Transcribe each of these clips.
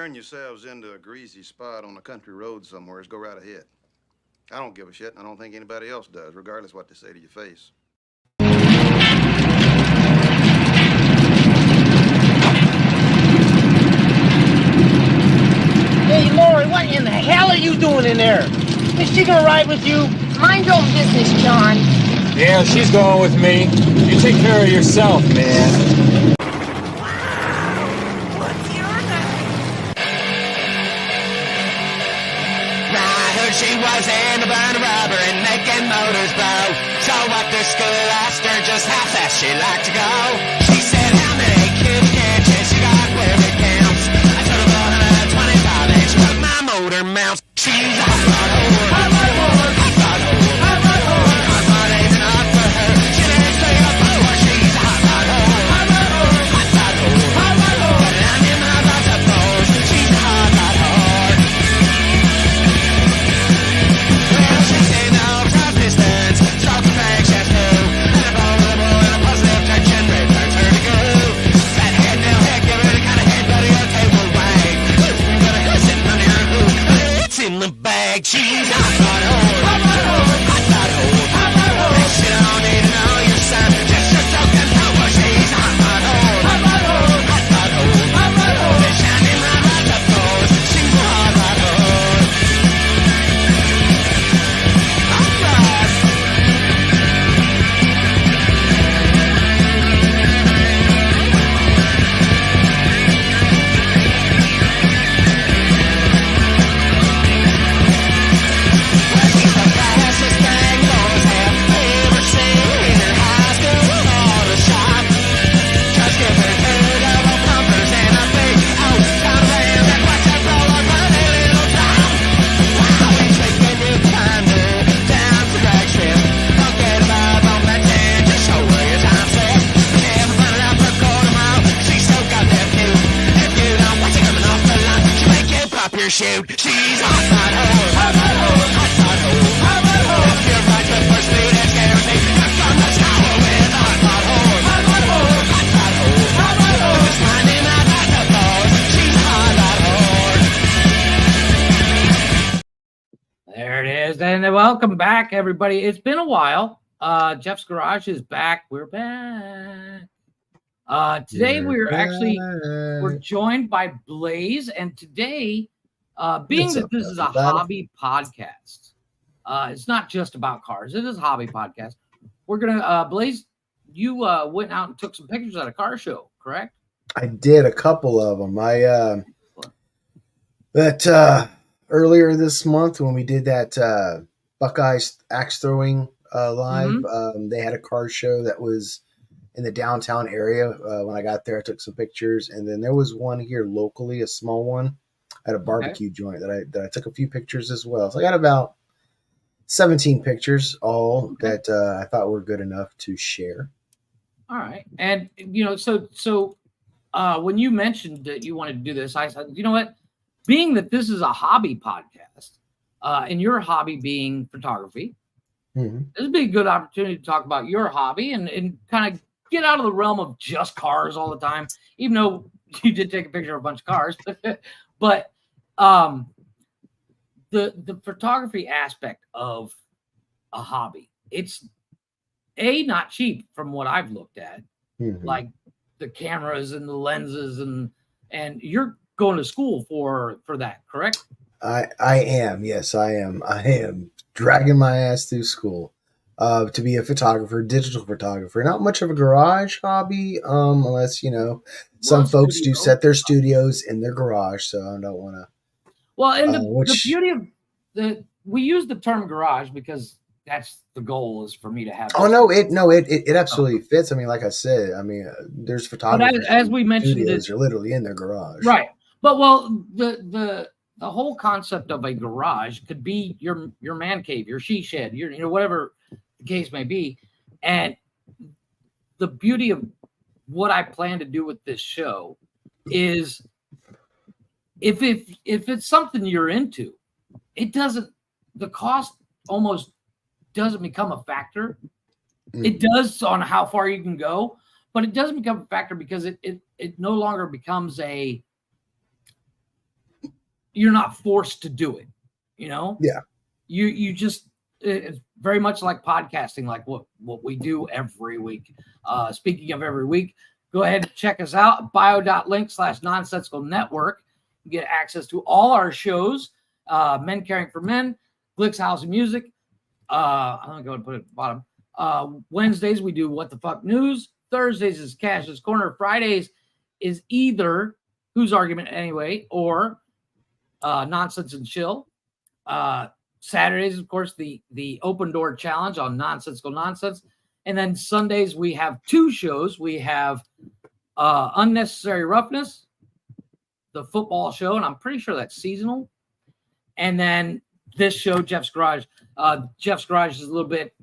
turn yourselves into a greasy spot on a country road somewhere, go right ahead. I don't give a shit, and I don't think anybody else does, regardless what they say to your face. Hey, Lori, what in the hell are you doing in there? Is she gonna ride with you? Mind your own business, John. Yeah, she's going with me. You take care of yourself, man. What's your name? I heard she was in a burn rubber and making motors blow. So what the school asked her just how fast she liked to go. She said, how many cubic inches you got where it counts? I told her 125 and she took my motor mounts. She's a hot rod whore. Hot rod whore. Hot rod whore. Hot rod whore. Hot rod ain't enough for her. She lives to your floor. She's a hot rod whore. Hot rod whore. Hot rod whore. Hot rod whore. And I'm in my rod to pose. She's a hot rod whore. Well, she's seen no trust distance. Stroke affections too. And a vulnerable and a positive tension rate turns her to goo. That head now heck, give her the kind of head buddy your table wag. Who's sitting on your hoop? It's in the bag. She's a hot rod whore. Hot rod whore. Hot rod whore. Hot rod whore. She don't need to know your son. Just your token power. She's a hot rod whore. Hot rod whore. Hot rod whore. Hot rod whore. They're shining my rod to pose. She's a hot rod whore. Hot rod. Well, she's the fastest thing boys have ever seen in her high school auto shop. Just give her two double bumpers and a big old Conrail that watch her roll her funny little top. Wow, it's taking you kinder down to drag strip. Don't get a vibe on that tan, just show her your time slip. Never run it up her quarter mile. She's so goddamn cute. If you don't watch her coming off the line, she'll make you pop your chute. She's a hot rod whore. Hot rod whore. Hot rod whore. Hot rod whore. If you're right to first speed, it's guaranteed. You're from the shower with a hot rod whore. Hot rod whore. Hot rod whore. Hot rod whore. Just finding out how to pose. She's a hot rod whore. There it is. And welcome back, everybody. It's been a while. Jeff's Garage is back. We're back. Today we're joined by Blaze, and today, being What's that up, this is a everybody? hobby podcast, it's not just about cars. It is a hobby podcast. We're gonna Blaze. You went out and took some pictures at a car show, correct? I did a couple of them. Earlier this month when we did that Buckeyes axe throwing live, they had a car show that was in the downtown area. When I got there, I took some pictures, and then there was one here locally, a small one at a barbecue joint that I took a few pictures as well. So I got about 17 pictures, all that I thought were good enough to share. All right. And so when you mentioned that you wanted to do this, I said, you know what? Being that this is a hobby podcast, and your hobby being photography, this would be a good opportunity to talk about your hobby and kind of get out of the realm of just cars all the time, even though you did take a picture of a bunch of cars. But the photography aspect of a hobby, it's not cheap from what I've looked at, like the cameras and the lenses, and you're going to school for that, correct? I am. Yes, I am. I am dragging my ass through school to be a photographer, digital photographer. Not much of a garage hobby, unless, some folks do set their studios in their garage, so I don't want to. Well, and the beauty of we use the term garage because that's the goal, is for me to have. Oh no, it absolutely fits. I mean, like I said, there's photographers. As we mentioned, are literally in their garage, right? But the whole concept of a garage could be your man cave, your she shed, your whatever the case may be, and the beauty of what I plan to do with this show is if it's something you're into, the cost almost doesn't become a factor. It does on how far you can go, but it doesn't become a factor because it no longer becomes you're not forced to do it. You know? Yeah. You just, it's very much like podcasting, like what we do every week. Speaking of every week, go ahead and check us out, bio.link/nonsensical network. You get access to all our shows, Men Caring for Men, Glick's House of Music. I'm going to go and put it at the bottom. Wednesdays, we do What the Fuck News. Thursdays is Cash's Corner. Fridays is either Whose Argument Anyway or Nonsense and Chill. Saturdays, of course, the Open Door Challenge on Nonsensical Nonsense. And then Sundays, we have 2 shows. We have Unnecessary Roughness, the football show, and I'm pretty sure that's seasonal. And then this show, Jeff's Garage. Jeff's Garage is a little bit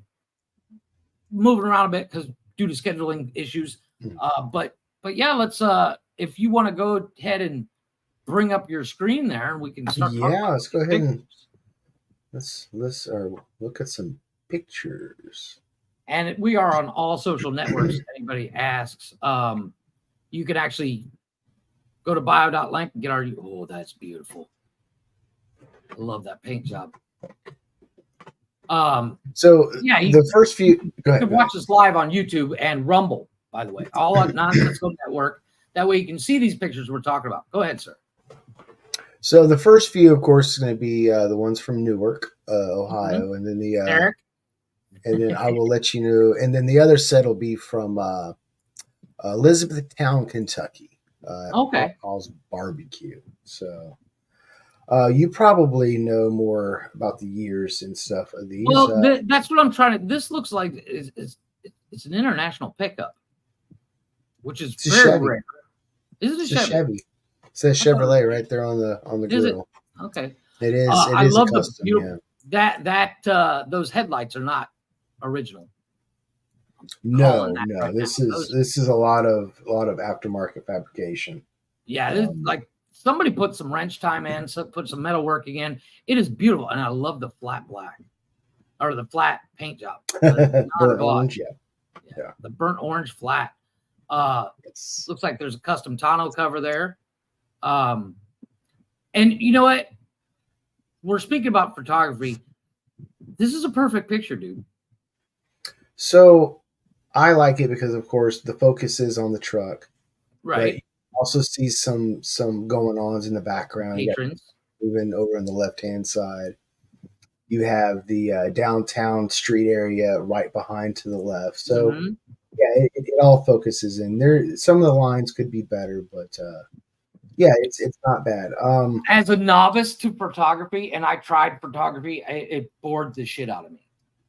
moving around a bit because due to scheduling issues. But yeah, let's if you want to go ahead and bring up your screen there, and we can start. Yeah, let's go ahead and let's look at some pictures. And we are on all social networks. If anybody asks, you can actually go to bio.link and get our. Oh, that's beautiful. I love that paint job. So yeah, the first few. Go ahead. You can watch us live on YouTube and Rumble, by the way, all on Nonsensical Network. That way you can see these pictures we're talking about. Go ahead, sir. So the first few, of course, is going to be the ones from Newark, Ohio, and then the Eric. And then I will let you know. And then the other set will be from Elizabethtown, Kentucky. Okay. Paul's Barbecue. So you probably know more about the years and stuff of these. Well, that's what I'm trying to. This looks like it's an international pickup, which is very rare. Is it a Chevy? It says Chevrolet right there on the grill. Okay. It is. I love custom, the beautiful, those headlights are not original. No. This is a lot of aftermarket fabrication. Yeah, this is like somebody put some wrench time in, put some metal working in. It is beautiful, and I love the flat black or the flat paint job. Burnt orange, yeah. The burnt orange flat. Looks like there's a custom tonneau cover there. And you know what? We're speaking about photography. This is a perfect picture, dude. So I like it because, of course, the focus is on the truck. Right. You also see some going ons in the background. Patrons. Moving over on the left-hand side. You have the downtown street area right behind to the left. So, yeah, it all focuses in there. Some of the lines could be better, but yeah, it's not bad. As a novice to photography, and I tried photography, it bored the shit out of me.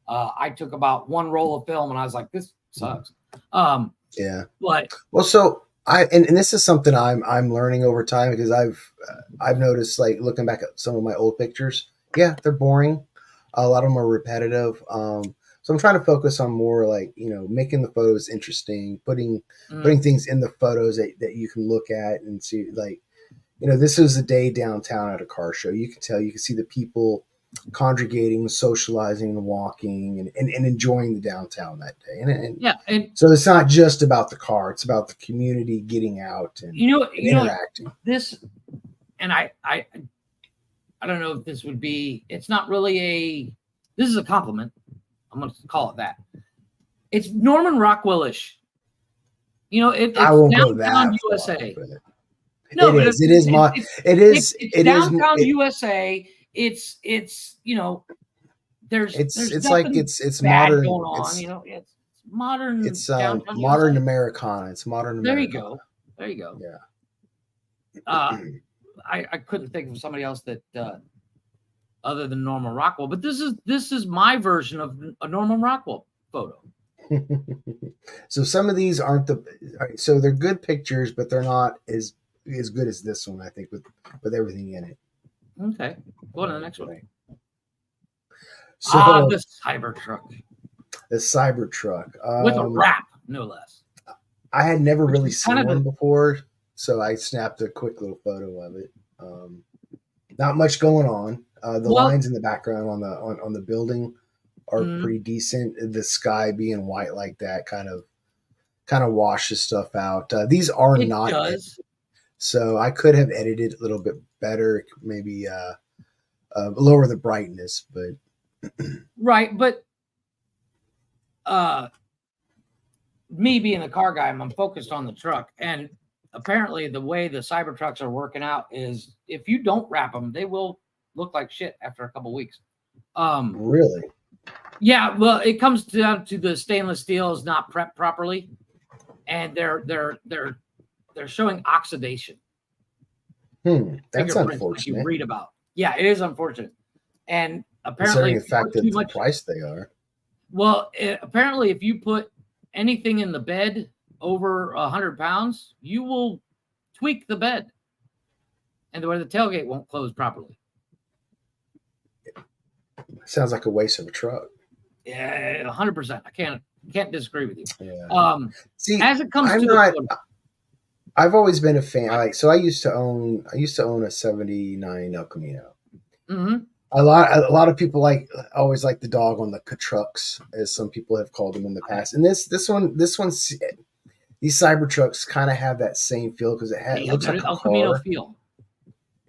I took about one roll of film, and I was like, "This sucks." Yeah. But so and this is something I'm learning over time because I've noticed, like, looking back at some of my old pictures. Yeah, they're boring. A lot of them are repetitive. So I'm trying to focus on more, like, making the photos interesting, putting things in the photos that you can look at and see, like, this is a day downtown at a car show. You can see the people congregating, socializing, and walking and enjoying the downtown that day. And so it's not just about the car; it's about the community getting out and interacting. This, and I don't know if this would be. It's not really this is a compliment. I'm going to call it that. It's Norman Rockwell-ish. It's downtown USA. No, it is downtown USA. It's there's like it's modern going on. It's modern. It's modern Americana. It's modern Americana. There you go. Yeah. I couldn't think of somebody else that other than Norman Rockwell, but this is my version of a Norman Rockwell photo. So some of these aren't so they're good pictures, but they're not as good as this one, I think, with everything in it. Okay, go on to the next one. So the Cybertruck. The Cybertruck with a wrap, no less. I had never really seen one before, so I snapped a quick little photo of it. Not much going on. The lines in the background on the building are pretty decent. The sky being white like that kind of washes stuff out. These are not edited, so I could have edited a little bit better, maybe lower the brightness, but Right, but me being the car guy, I'm focused on the truck, and apparently the way the Cybertrucks are working out is if you don't wrap them, they will look like shit after a couple weeks. really, Yeah, well, it comes down to the stainless steel is not prepped properly, and they're showing oxidation. that's Fingerprints, like unfortunate. you read about. Yeah, it is unfortunate, and apparently, Considering the if you fact put that too the much. price they are. Well, apparently, if you put anything in the bed over 100 pounds, you will tweak the bed, and where the tailgate won't close properly. Sounds like a waste of a truck. Yeah, 100%. I can't disagree with you. Yeah. See, As it comes I'm to not. the I've always been a fan. Like, so I used to own a '79 El Camino. mm-hmm. A lot of people always like the dog on the trucks, as some people have called them in the past. And this one's these Cybertrucks kind of have that same feel because it looks like a El Camino car. feel.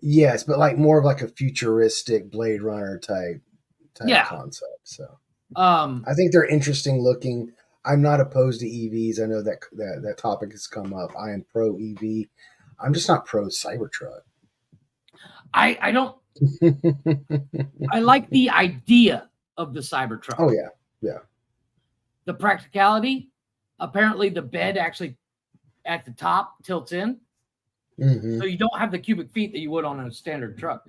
Yes, but like more of like a futuristic Blade Runner type concept. So I think they're interesting looking. I'm not opposed to EVs. I know that topic has come up. I am pro EV. I'm just not pro Cybertruck. I don't. I like the idea of the Cybertruck. Oh yeah. The practicality. Apparently, the bed actually at the top tilts in, Mm-hmm. so you don't have the cubic feet that you would on a standard truck.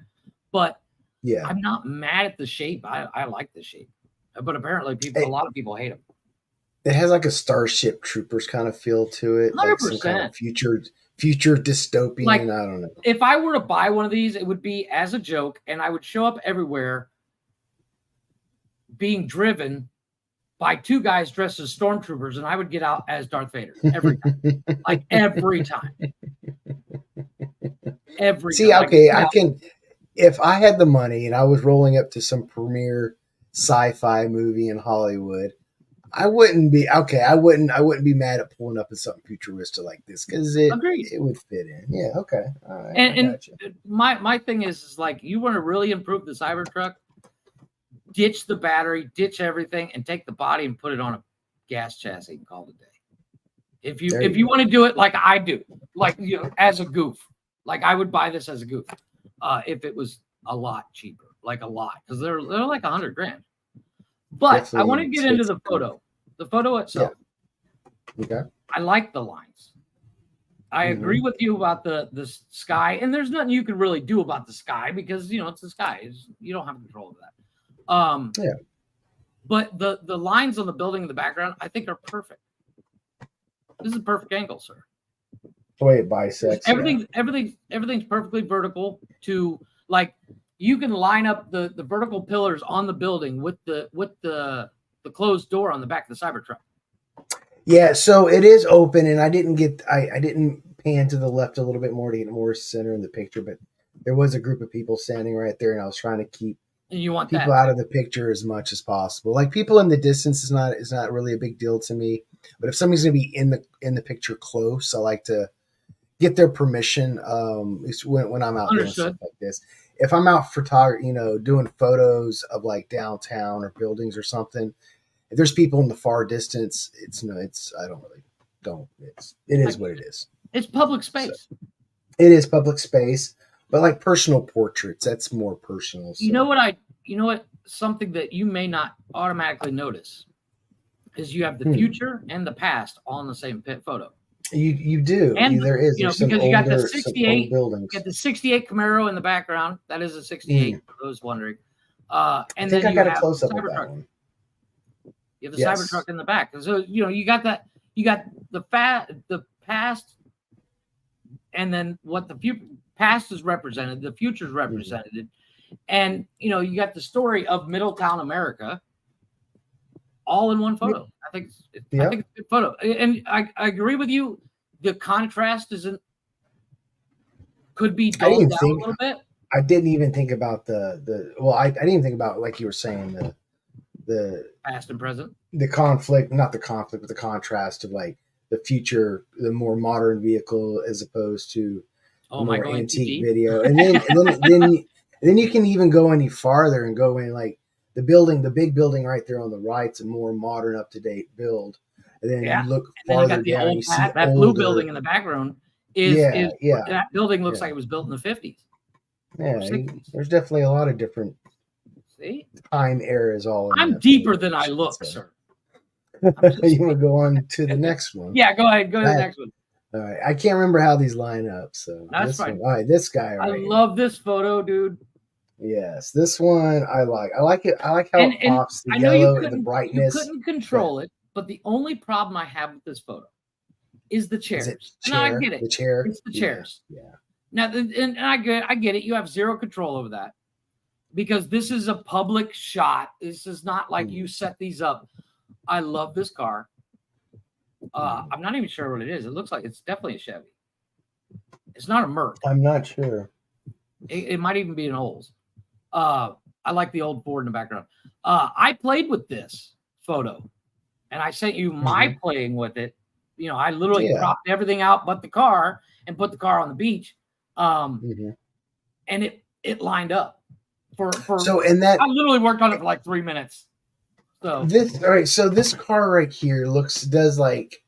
But Yeah, I'm not mad at the shape. I like the shape, but apparently, a lot of people hate them. it has like a Starship Troopers kind of feel to it, like some kind 100%. of future dystopian. Like, I don't know. If I were to buy one of these, it would be as a joke, and I would show up everywhere being driven by two guys dressed as stormtroopers, and I would get out as Darth Vader every time. Like every time. See, time. okay, Like, I can. If I had the money and I was rolling up to some premiere sci-fi movie in Hollywood, I wouldn't be okay. I wouldn't be mad at pulling up in something futuristic like this because it would fit in. Yeah, okay, all right. And my thing is like you want to really improve the Cybertruck, ditch the battery, ditch everything, and take the body and put it on a gas chassis and call it a day. If you want to do it like I do, like as a goof, like I would buy this as a goof, if it was a lot cheaper, like a lot, because they're like $100,000. But definitely I want to get into the photo itself. Yeah. Okay. I like the lines. I agree with you about the sky, and there's nothing you can really do about the sky because it's the sky. You don't have control of that. Yeah. But the lines on the building in the background, I think, are perfect. This is a perfect angle, sir. The way it bisects. Everything's perfectly vertical to like you can line up the vertical pillars on the building with the closed door on the back of the Cybertruck. Yeah, so it is open, and I didn't pan to the left a little bit more to get more center in the picture, but there was a group of people standing right there, and I was trying to keep people out of the picture as much as possible. Like people in the distance is not really a big deal to me, but if somebody's going to be in the picture close, I like to get their permission. When I'm out doing stuff like this, if I'm out doing photos of like downtown or buildings or something. If there's people in the far distance, it is what it is. It's public space. So, it is public space, but like personal portraits, that's more personal. So. You know what? Something that you may not automatically notice is you have the future and the past all in the same photo. You do. And there is because you got the 68 buildings. You got the 68 Camaro in the background. That is a 68. For those wondering. And I think then I got a close up of that one. You have the Cybertruck in the back. So, you got that. You got the past, and then what the past is represented, the future is represented. And, you got the story of Middletown, America, all in one photo. I think it's a good photo. And I agree with you. The contrast could be dulled down a little bit. I didn't even think about I didn't even think about, like you were saying, the past and present, not the conflict, but the contrast of like the future, the more modern vehicle as opposed to Oh, a am I more going too antique deep? video, and then you can even go any farther and go in like the big building right there on the right's a more modern, up to date build, and then Yeah. you look And then you got farther the down, old you see that blue building older. in the background Yeah, is yeah, that building looks yeah, like it was built in the 50s or yeah. 60s. There's definitely a lot of different See? time eras all in I'm that deeper photo, than I I should look, say. sir. I'm just You want to go on to the next one? Yeah, go ahead. Go to the That- next one. all right, I can't remember how these line up. So That's this one, fine. all right, this guy I right here. love this photo, dude. Yes, this one I like. I like it. I like how it And pops, the I know you yellow and the couldn't brightness. control it, but the only problem I have with this photo is the Is it chairs. And I chair? get it. The chair? It's the Yeah, chairs. yeah. Now, and I get it. You have zero control over that because this is a public shot. This is not like you set these up. I love this car. I'm not even sure what it is. It looks like it's definitely a Chevy. It's not a Merc. I'm not sure. It might even be an Olds. I like the old Ford in the background. I played with this photo, and I sent you my playing with it. You know, I literally cropped everything out but the car and put the car on the beach. And it lined up for So and that I literally worked on it for like 3 minutes. So this all right. So this car right here does like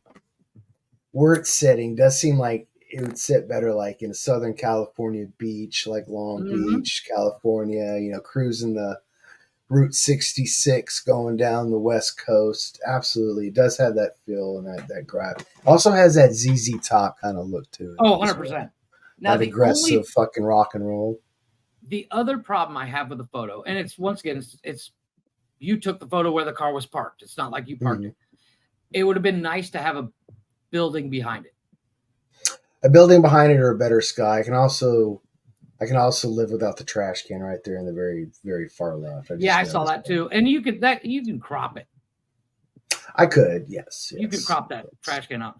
where it's sitting does seem like it would sit better like in a Southern California beach, like Long Beach, California. You know, cruising the Route 66 going down the West Coast. Absolutely, it does have that feel and that grab. Also has that ZZ Top kind of look to it. Oh, 100%. Now that aggressive fucking rock and roll. The other problem I have with the photo, and it's once again, it's you took the photo where the car was parked. It's not like you parked it. It would have been nice to have a building behind it. A building behind it or a better sky. I can also live without the trash can right there in the very, very far left. I saw that too. And you can crop it. I could, yes. You can crop that trash can out.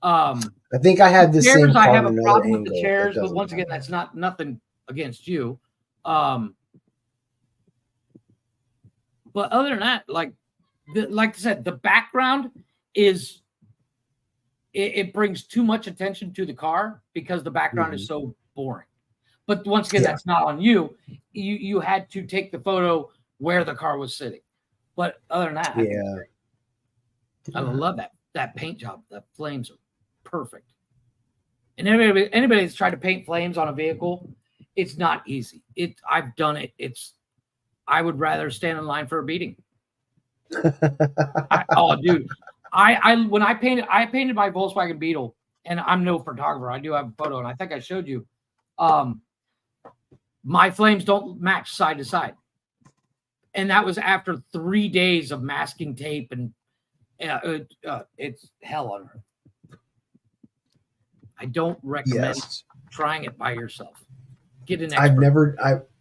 I think I had the same chairs. I have a another problem with angle. the chairs, but once again, that's not nothing against you. But other than that, like I said, the background is it brings too much attention to the car because the background is so boring. But once again, that's not on you. You had to take the photo where the car was sitting. But other than that, I love that paint job. The flames are perfect. And anybody that's tried to paint flames on a vehicle, it's not easy. I've done it. I would rather stand in line for a beating. Dude, when I painted my Volkswagen Beetle, and I'm no photographer. I do have a photo, and I think I showed you. My flames don't match side to side, and that was after 3 days of masking tape, and it's hell on earth. I don't recommend trying it by yourself. Get an expert.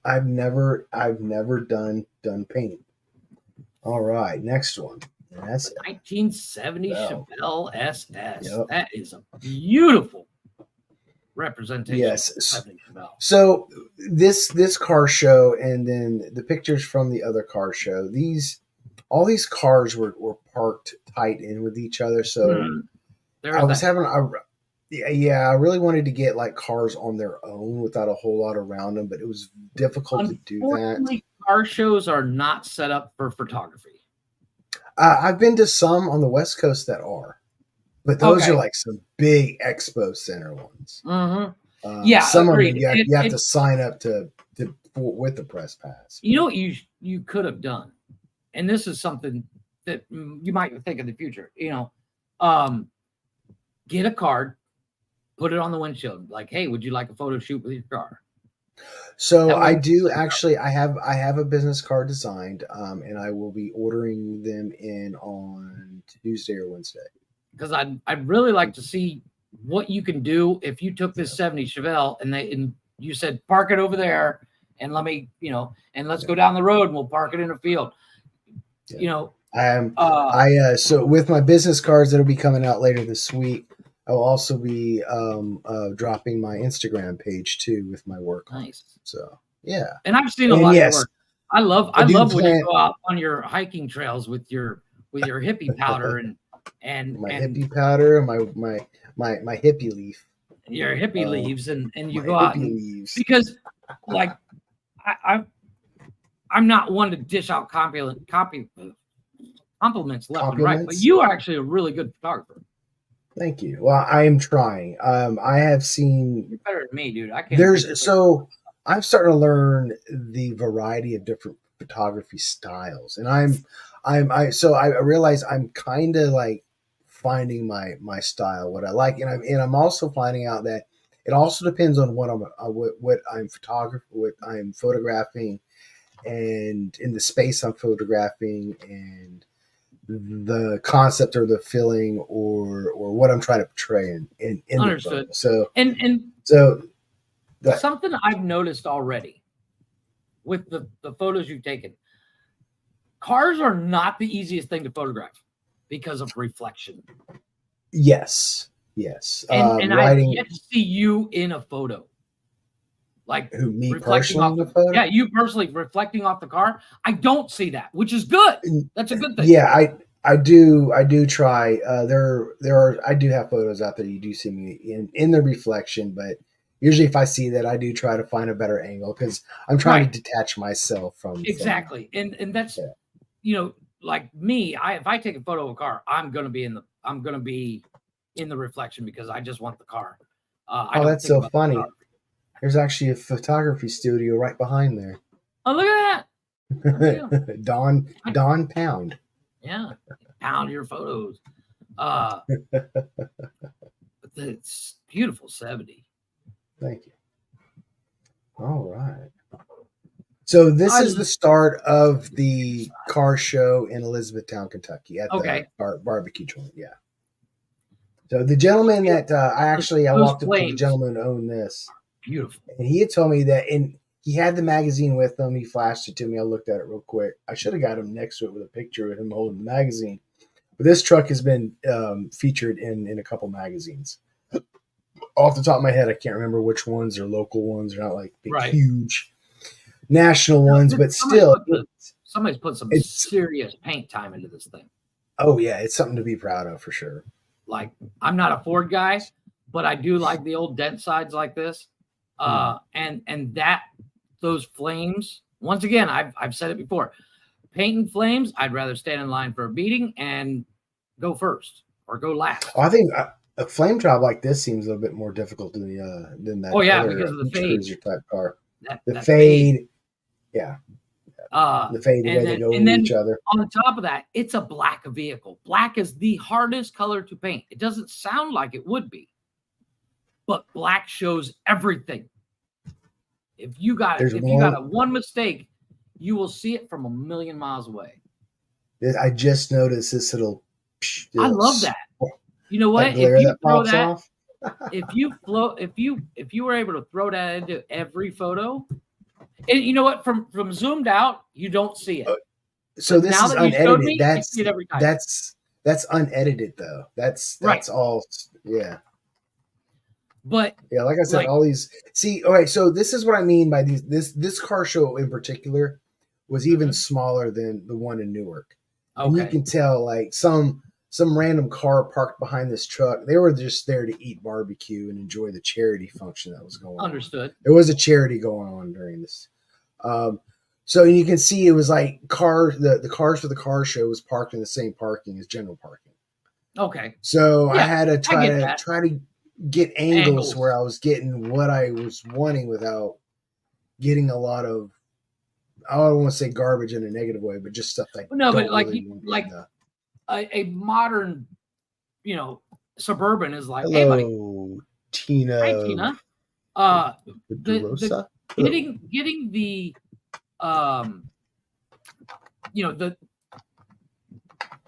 I've never done painting. All right, next one. That's 1970 Chevelle SS. Yep. That is a beautiful representation. Yes. So this car show, and then the pictures from the other car show. All these cars were parked tight in with each other. So I was having I really wanted to get like cars on their own without a whole lot around them, but it was difficult to do that. Car shows are not set up for photography. I've been to some on the West Coast that are, but those are like some big expo center ones. Some agreed. of them you have to sign up with the press pass. You know what you could have done, and this is something that you might think in the future. You know, get a card, put it on the windshield, like, hey, would you like a photo shoot with your car? So I do actually. I have a business card designed, and I will be ordering them in on Tuesday or Wednesday. Because I'd really like to see what you can do if you took this 70 Chevelle and you said park it over there and let me, and let's go down the road and we'll park it in a field. So with my business cards that'll be coming out later this week, I'll also be dropping my Instagram page too with my work. Nice. So yeah. And I've seen a lot of your work. I love when you go out on your hiking trails with your hippie powder and my hippie powder, my hippie leaf. your hippie Oh, leaves and you my go out hippie and leaves. because like I'm not one to dish out compliments left and right, but Compliments? you are actually a really good photographer. Thank you. Well, I am trying. I have seen You're better than me, dude. I can't. take this. I'm starting to learn the variety of different photography styles, and I realize I'm kind of like finding my style, what I like, and I'm also finding out that it also depends on what I'm photographing, and in the space I'm photographing, and the concept or the feeling or what I'm trying to portray in the Understood. photo. So And so that something I've noticed already with the photos you've taken, cars are not the easiest thing to photograph because of reflection. yes. And I've Writing yet to see you in a photo. Like who me reflecting personally off in the photo. yeah, you personally reflecting off the car. I don't see that, which is good. That's a good thing. Yeah, I do try. I do have photos out there. You do see me in the reflection, but usually if I see that, I do try to find a better angle because I'm trying Right. to detach myself from Exactly. And that's Yeah. you know, like me, if I take a photo of a car, I'm gonna be in the reflection because I just want the car. I Oh, don't that's think so about the funny. photography. There's actually a photography studio right behind there. Oh, look at that. There you go. Don Pound. Yeah. Pound your photos. It's beautiful 70. Thank you. All right. So this is the start of the car show in Elizabethtown, Kentucky, at Okay. the barbecue joint. Yeah. So the gentleman that I Those walked up to the flames. gentleman who owned this, Beautiful. and he had told me that, and he had the magazine with him. He flashed it to me. I looked at it real quick. I should have got him next to it with a picture of him holding the magazine. But this truck has been featured in a couple magazines. Off the top of my head, I can't remember which ones are local ones. They're not like big, Right. huge national ones, but still, Somebody's put some serious paint time into this thing. Oh yeah, it's something to be proud of for sure. Like I'm not a Ford guy, but I do like the old dent sides like this. And that those flames, once again, I've said it before. Painting flames, I'd rather stand in line for a beating and go first or go last. I think a flame job like this seems a little bit more difficult than that. Oh yeah, other because of the fade. cruiser type car. The that fade, yeah. The fade, the way they go with each other. On top of that, it's a black vehicle. Black is the hardest color to paint. It doesn't sound like it would be, but black shows everything. If you got a one mistake, you will see it from a million miles away. I just noticed this little. I love that. You know what? If you throw that, if you were able to throw that into every photo, and you know what? From zoomed out, you don't see it. So this is unedited. That's unedited though. That's right. all. Yeah. But yeah, like I said, all these. See, all right. So this is what I mean by these. This car show in particular was even smaller than the one in Newark. Okay. And you can tell, like some random car parked behind this truck. They were just there to eat barbecue and enjoy the charity function that was going on. Understood. There was a charity going on during this. So you can see it was like the cars for the car show was parked in the same parking as general parking. Okay. So I had to try to get angles where I was getting what I was wanting without getting a lot of, I don't want to say garbage in a negative way, but just stuff like but a modern, suburban is like, hello, hey buddy. Tina. Hi, Tina. Getting the the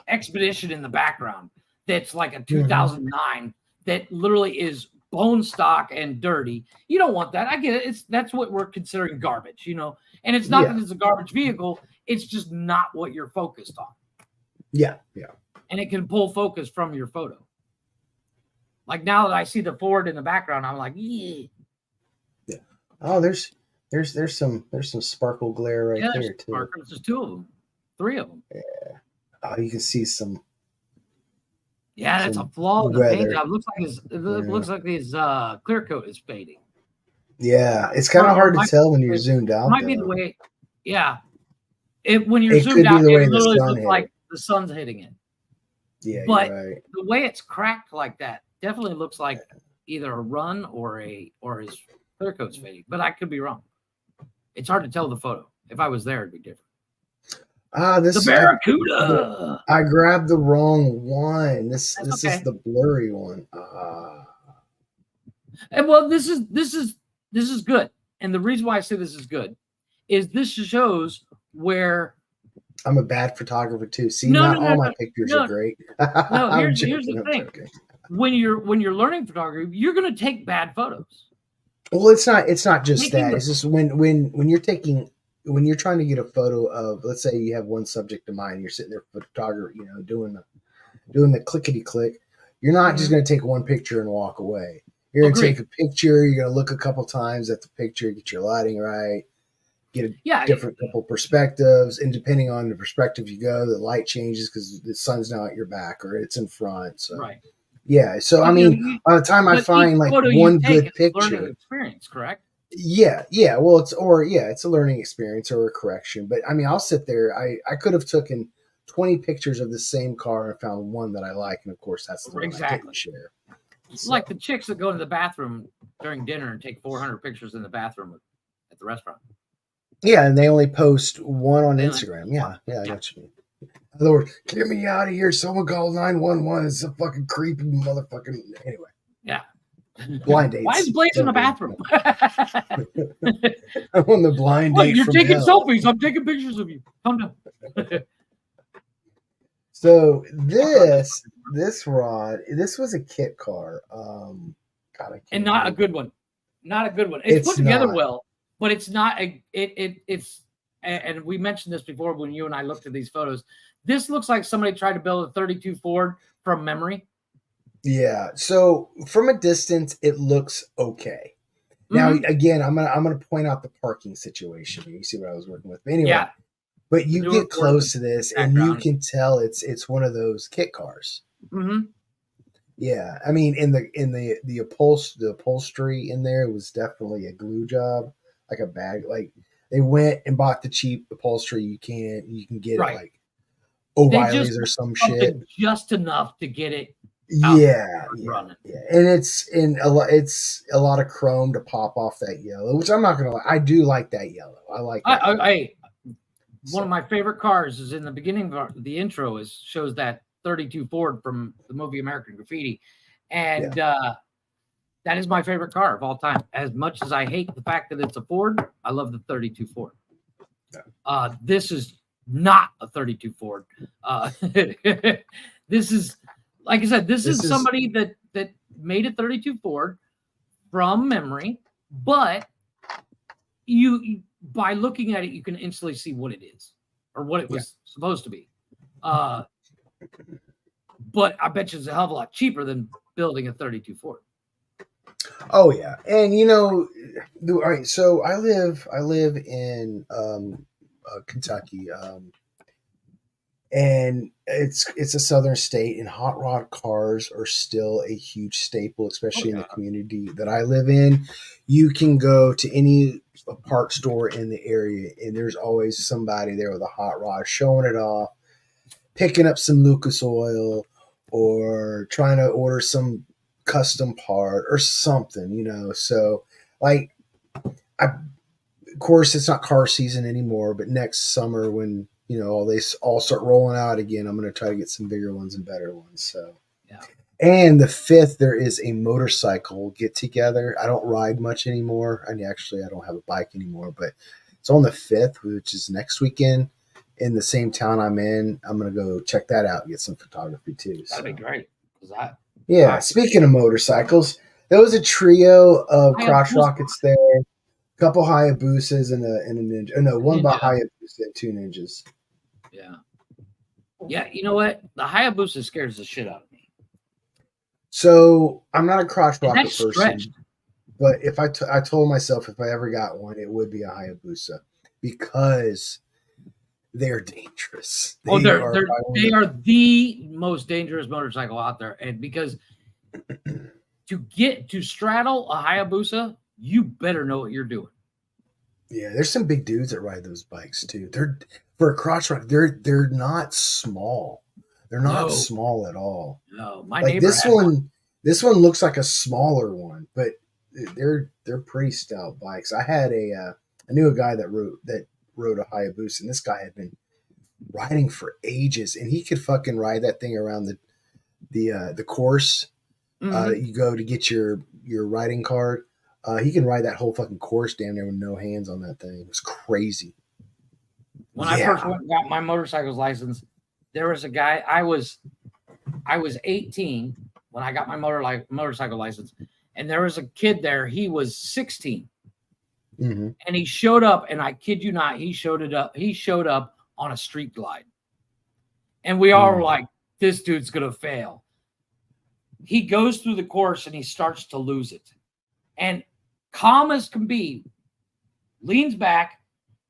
expedition in the background that's like a 2009 that literally is bone stock and dirty. You don't want that. I get it. That's what we're considering garbage, and it's not that it's a garbage vehicle. It's just not what you're focused on. Yeah. And it can pull focus from your photo. Like now that I see the Ford in the background, I'm like, yeah. Yeah. Oh, there's some sparkle glare right there too. There's 2 of them, 3 of them. Yeah. Oh, you can see some. Yeah, that's a Some flaw in the paint weather. job. Looks like his clear coat is fading. Yeah, it's kind of Or hard to tell when you're zoomed out, might be the though. way. Yeah, when you're It zoomed could be out, the it way the literally sun looks hit like it. the sun's hitting it. Yeah, But you're right. the way it's cracked like that definitely looks like either a run or his clear coat's fading. But I could be wrong. It's hard to tell the photo. If I was there, it'd be different. Ah, The Barracuda. I grabbed the wrong one. This okay. is the blurry one. And well, this is good. And the reason why I say this is good is this shows where I'm a bad photographer too. See, not all my pictures are great. No, I'm here's joking, the I'm thing. joking. When you're learning photography, you're gonna take bad photos. Well, it's not just Making that. the- It's just when you're taking when you're trying to get a photo of, let's say you have one subject in mind, you're sitting there photography, doing the clickety click. You're not just going to take one picture and walk away. You're going to take a picture. You're going to look a couple times at the picture, get your lighting right, get a different couple perspectives, and depending on the perspective you go, the light changes because the sun's now at your back or it's in front. So right. Yeah. So I mean, by the time I find like one good picture, learning experience, correct? Yeah. Well, it's a learning experience or a correction. But I mean, I'll sit there. I could have taken 20 pictures of the same car and found one that I like, and of course, that's the one I didn't share. It's like the chicks that go to the bathroom during dinner and take 400 pictures in the bathroom at the restaurant. Yeah, and they only post one on Instagram. Yeah, I got what you mean. In other words, get me out of here. Someone call 911. It's a fucking creepy motherfucking. Anyway. Yeah. Blind dates. Why is Blaze in the bathroom? I'm on the blind date. You're taking selfies. I'm taking pictures of you. Come down. So this rod, this was a kit car. And not a good one. Not a good one. It's put together well, but it's not it's and we mentioned this before when you and I looked at these photos. This looks like somebody tried to build a 32 Ford from memory. Yeah. So from a distance, it looks okay. Now, again, I'm gonna point out the parking situation. You see what I was working with. But anyway, but you get close to this, and you can tell it's one of those kit cars. Mm-hmm. Yeah, I mean, in the upholstery in there was definitely a glue job, like a bag. Like they went and bought the cheap upholstery you can get at like O'Reilly's or some shit, just enough to get it. Yeah, and it's a lot of chrome to pop off that yellow, which I'm not gonna lie, I do like that yellow. I like that. One of my favorite cars is in the beginning of the intro shows that 32 Ford from the movie American Graffiti, and that is my favorite car of all time. As much as I hate the fact that it's a Ford, I love the 32 Ford. This is not a 32 Ford. This is, like I said, this is somebody that made a 32 Ford from memory, but you by looking at it, you can instantly see what it is or what it was supposed to be. But I bet you it's a hell of a lot cheaper than building a 32 Ford. Oh yeah, and all right. So I live in Kentucky, and it's a southern state, and hot rod cars are still a huge staple, especially in the community that I live in. You can go to any part store in the area, and there's always somebody there with a hot rod showing it off, picking up some Lucas oil, or trying to order some custom part or something, So, like, of course, it's not car season anymore, but next summer when they all start rolling out again, I'm going to try to get some bigger ones and better ones. So, and the 5th, there is a motorcycle get together. I don't ride much anymore. I don't have a bike anymore, but it's on the 5th, which is next weekend in the same town I'm in. I'm going to go check that out and get some photography too. That'd be great. Speaking of motorcycles, there was a trio of crotch rockets there, a couple Hayabusas and a Ninja. Oh, no, one Hayabusa and 2 Ninjas. Yeah, you know what? The Hayabusa scares the shit out of me. So I'm not a crotch rocket person, but if I told myself if I ever got one, it would be a Hayabusa because they're dangerous. Oh, They are they are the most dangerous motorcycle out there, and because to straddle a Hayabusa, you better know what you're doing. Yeah, there's some big dudes that ride those bikes too. They're for a crotch rock. They're not small. They're not small at all. No, my Like neighbor this had one. This one looks like a smaller one, but they're pretty stout bikes. I knew a guy that rode a Hayabusa, and this guy had been riding for ages, and he could fucking ride that thing around the course. You go to get your riding card. He can ride that whole fucking course down there with no hands on that thing. It was crazy. When I first went and got my motorcycle's license, there was a guy. I was 18 when I got my motorcycle license, and there was a kid there. He was 16, and he showed up. And I kid you not, he showed up on a street glide, and we all were like, "This dude's gonna fail." He goes through the course and he starts to lose it, and calm as can be, leans back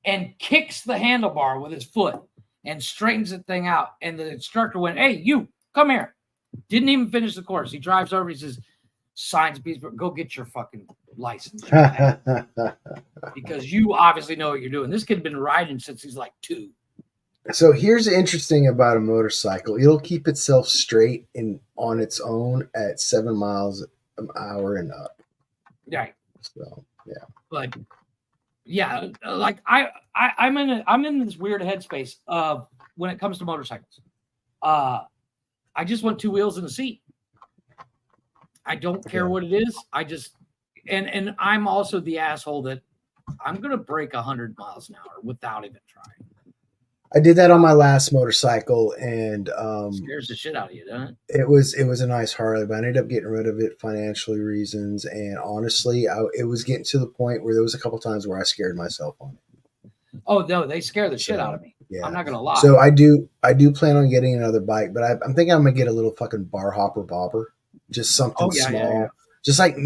and kicks the handlebar with his foot and straightens the thing out. And the instructor went, "Hey, you come here." Didn't even finish the course. He drives over. He says, "Signs a piece, but go get your fucking license because you obviously know what you're doing." This kid had been riding since he's like 2. So here's the interesting about a motorcycle. It'll keep itself straight and on its own at 7 miles an hour and up. Right. So yeah. But yeah, like I'm in this weird headspace of when it comes to motorcycles. I just want 2 wheels and a seat. I don't care what it is. I just and I'm also the asshole that I'm gonna break 100 miles an hour without even trying. I did that on my last motorcycle, and Scares the shit out of you, doesn't it it? was a nice Harley, but I ended up getting rid of it financially reasons. And honestly, it was getting to the point where there was a couple times where I scared myself on it. Oh no, they scare the shit out of me. Yeah. I'm not gonna lie. So I do plan on getting another bike, but I'm thinking I'm gonna get a little fucking bar hopper bobber, just something small. Just like I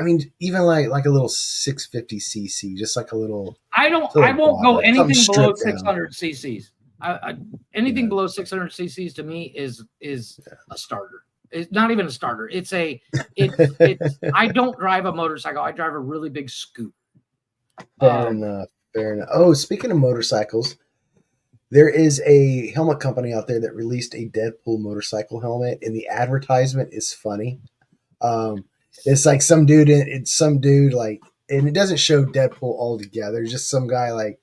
mean, even like a little 650cc, just like a little. I won't go anything below stripped down. 600 cc's. Anything below 600 cc's to me is a starter. It's not even a starter. It's I don't drive a motorcycle. I drive a really big scooter. Fair enough. Oh, speaking of motorcycles, there is a helmet company out there that released a Deadpool motorcycle helmet, and the advertisement is funny. It's like some dude like, and it doesn't show Deadpool altogether. It's just some guy like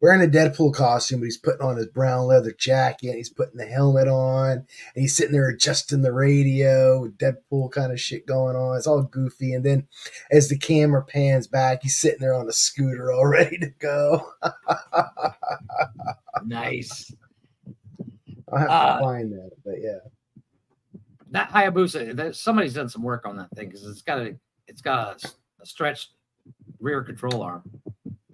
wearing a Deadpool costume, but he's putting on his brown leather jacket, and he's putting the helmet on, and he's sitting there adjusting the radio with Deadpool kind of shit going on. It's all goofy. And then as the camera pans back, he's sitting there on a scooter all ready to go. Nice. I'll have to find that, but yeah. That Hayabusa, somebody's done some work on that thing because it's got a stretched rear control arm.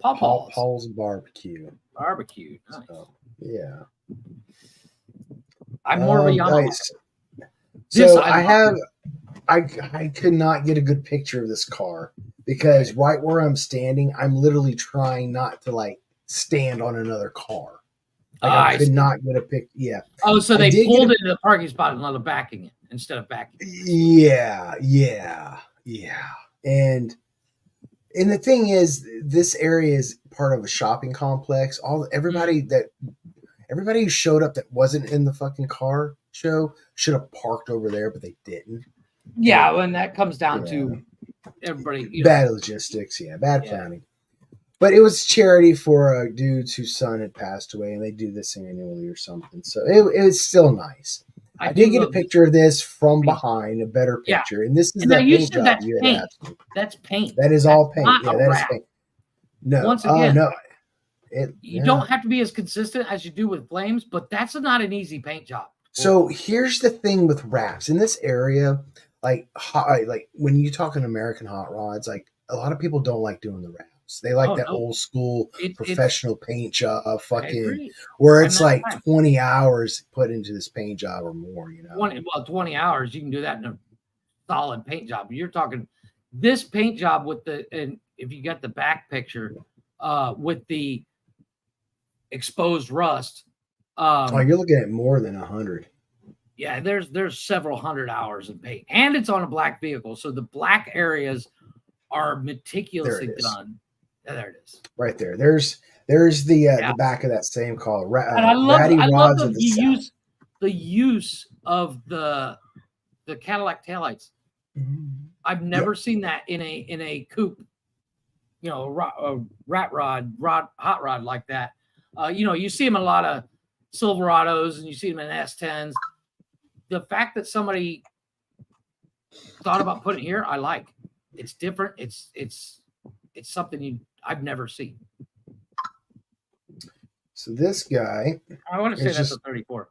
Paul's barbecue. Barbecue. Nice. So, yeah. I'm more of a Yamaha. Nice. So I could not get a good picture of this car because right where I'm standing, I'm literally trying not to like stand on another car. Like, I could not get a pic. Yeah. Oh, so they pulled it into the parking spot and let them backing it instead of backing it. Yeah. And the thing is, this area is part of a shopping complex. Everybody who showed up that wasn't in the fucking car show should have parked over there, but they didn't. Yeah, and that comes down to everybody. Bad logistics, bad planning. But it was charity for a dude whose son had passed away, and they do this annually or something. So it was still nice. I did get a picture of this from behind, a better picture. And this is the paint job you had asked me. That's paint. That is all paint. Yeah, that is paint. No. Once again, no. You don't have to be as consistent as you do with flames, but that's not an easy paint job. So here's the thing with wraps. In this area, like when you talk in American hot rods, like a lot of people don't like doing the wraps. They like old school professional paint job, where it's like 20 hours put into this paint job or more, 20 hours, you can do that in a solid paint job. You're talking this paint job and if you got the back picture, exposed rust. Oh, you're looking at more than 100. Yeah, there's several hundred hours of paint, and it's on a black vehicle, so the black areas are meticulously There it is. done. Yeah, there it is. Right there. There's the back of that same car. And I love Rods of the the South. use of the Cadillac taillights. I've never seen that in a coupe, you know, a hot rod like that. You know, you see them in a lot of Silverados and you see them in S10s. The fact that somebody thought about putting it here, I like. It's different. It's something I've never seen. So this guy, I want to say it's that's just- a 34.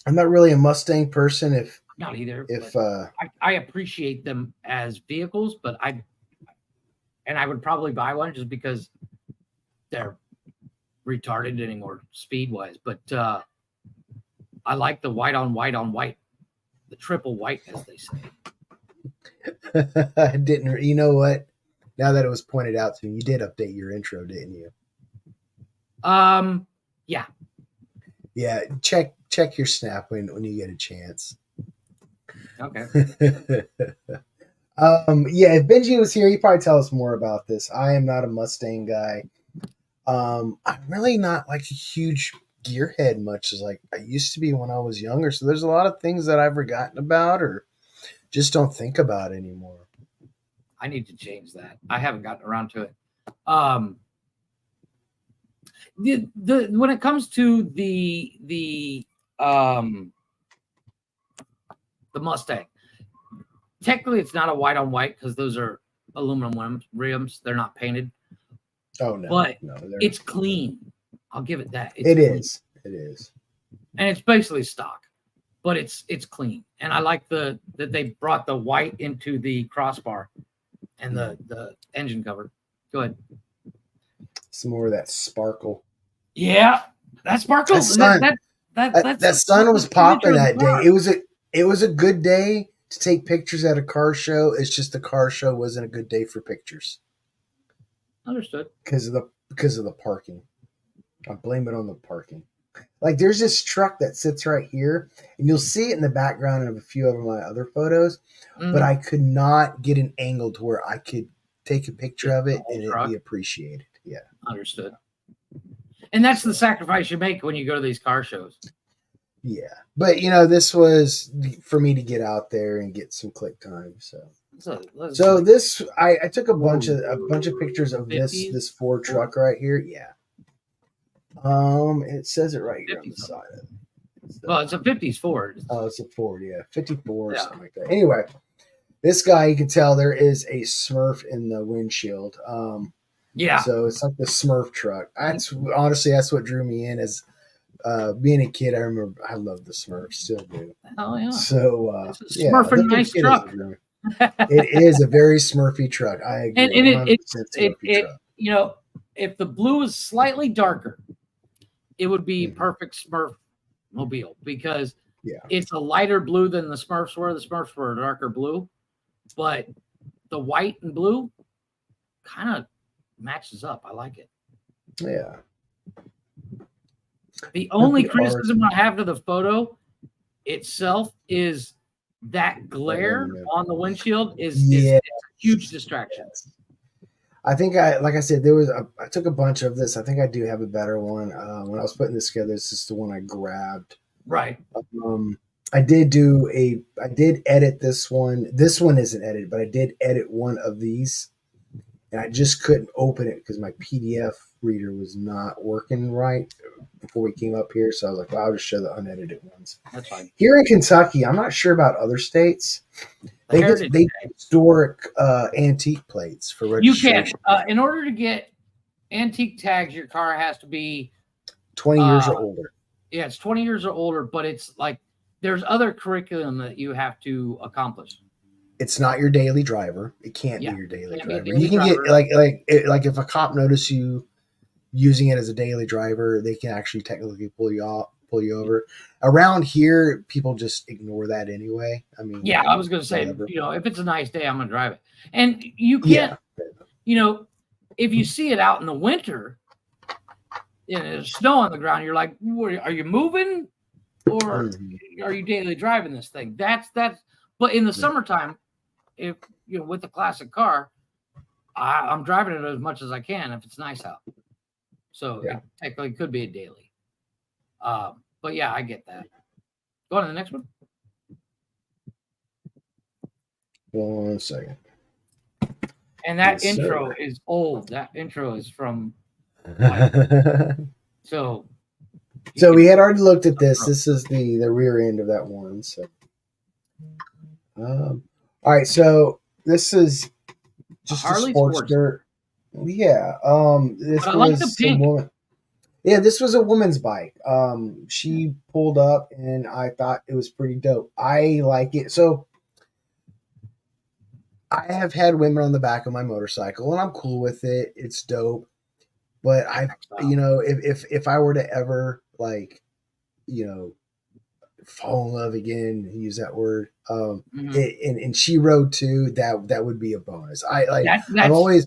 I'm not really a Mustang person. Not either. If but I appreciate them as vehicles, but I would probably buy one just because they're retarded anymore speed wise. But I like the white on white, the triple white, as they say. I didn't, you know what? Now that it was pointed out to me, you did update your intro, didn't you? Yeah. Yeah, check your snap when you get a chance. Okay. Yeah, if Benji was here, he'd probably tell us more about this. I am not a Mustang guy. I'm really not like a huge gearhead much as like I used to be when I was younger. So there's a lot of things that I've forgotten about or just don't think about anymore. I need to change that. I haven't gotten around to it. When it comes to the Mustang, technically it's not a white on white because those are aluminum rims. They're not painted. Oh no, but no, it's clean. I'll give it that. It's It clean. is. It is. And it's basically stock, but it's clean. And I like that they brought the white into the crossbar and the engine cover. Go ahead. Some more of that sparkle. Yeah, that sparkle. That sun was popping that day. It was a good day to take pictures at a car show. It's just the car show wasn't a good day for pictures. Understood. Because of the parking. I blame it on the parking. Like there's this truck that sits right here, and you'll see it in the background of a few of my other photos, but I could not get an angle to where I could take a picture of it and it'd be appreciated. Yeah. Understood. And that's the sacrifice you make when you go to these car shows. Yeah. But this was for me to get out there and get some click time. So this I took a bunch of pictures of 50s? this Ford truck right here. Yeah. It says it right here on the side of it. Well, it's a 50s Ford. Oh, it's a Ford, yeah. 54 or Yeah. something like that. Anyway, this guy, you can tell there is a Smurf in the windshield. Yeah. So it's like the Smurf truck. That's what drew me in as being a kid. I remember I loved the Smurf, still do. Oh yeah. So It's a Smurfing nice truck. It is a very Smurfy truck. I agree. And 100% Smurfy truck. If the blue is slightly darker, it would be Mhm. perfect Smurf mobile because Yeah. it's a lighter blue than the Smurfs were. The Smurfs were a darker blue, but the white and blue kind of matches up. I like it. Yeah. The only the criticism I have to the photo itself is that glare on the windshield is a huge distraction. I think like I said, I took a bunch of this. I think I do have a better one. When I was putting this together, this is the one I grabbed. Right. I did edit this one. This one isn't edited, but I did edit one of these, and I just couldn't open it because my PDF reader was not working right before we came up here. So I was like, well, I'll just show the unedited ones. That's fine. Here in Kentucky, I'm not sure about other states. They get historic antique plates for registration. You can. In order to get antique tags, your car has to be 20 years or older. Yeah, it's 20 years or older, but it's like there's other curriculum that you have to accomplish. It's not your daily driver. It can't be your daily Can't be a driver. daily You can driver. get like if a cop notices you using it as a daily driver, they can actually technically pull you over. Around here, people just ignore that anyway. I mean, Yeah, I was going to say, whatever. if it's a nice day, I'm going to drive it. And you can't, if you see it out in the winter, there's snow on the ground. You're like, are you moving, or Mhm. are you daily driving this thing? That's. But in the summertime, if with the classic car, I'm driving it as much as I can if it's nice out. So Yeah. it technically could be a daily. But yeah, I get that. Go on to the next one. 1 second. And that Yes, sir. intro is old. That intro is from so. So we had already looked at this. This is the rear end of that one. So, all right. So this is just a Harley Sportster. Yeah. This But I like was the a pink. woman. Yeah, this was a woman's bike. She pulled up, and I thought it was pretty dope. I like it. So I have had women on the back of my motorcycle, and I'm cool with it. It's dope. But if I were to ever fall in love again, use that word, and she rode too, that would be a bonus. I always